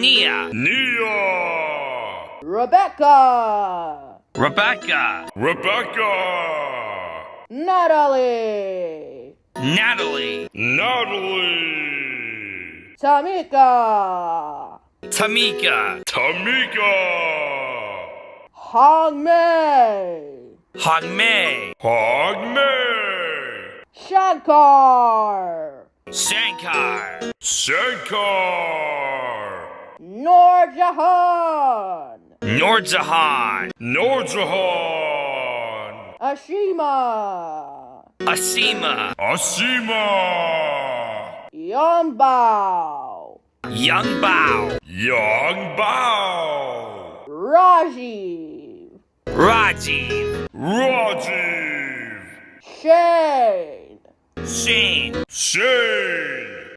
Nia. Rebecca. Rebecca. Natalie. Tamika. Hongmei. Shankar. Nurjahan. Asima. Youngbao. Rajiv. Shane. Shane.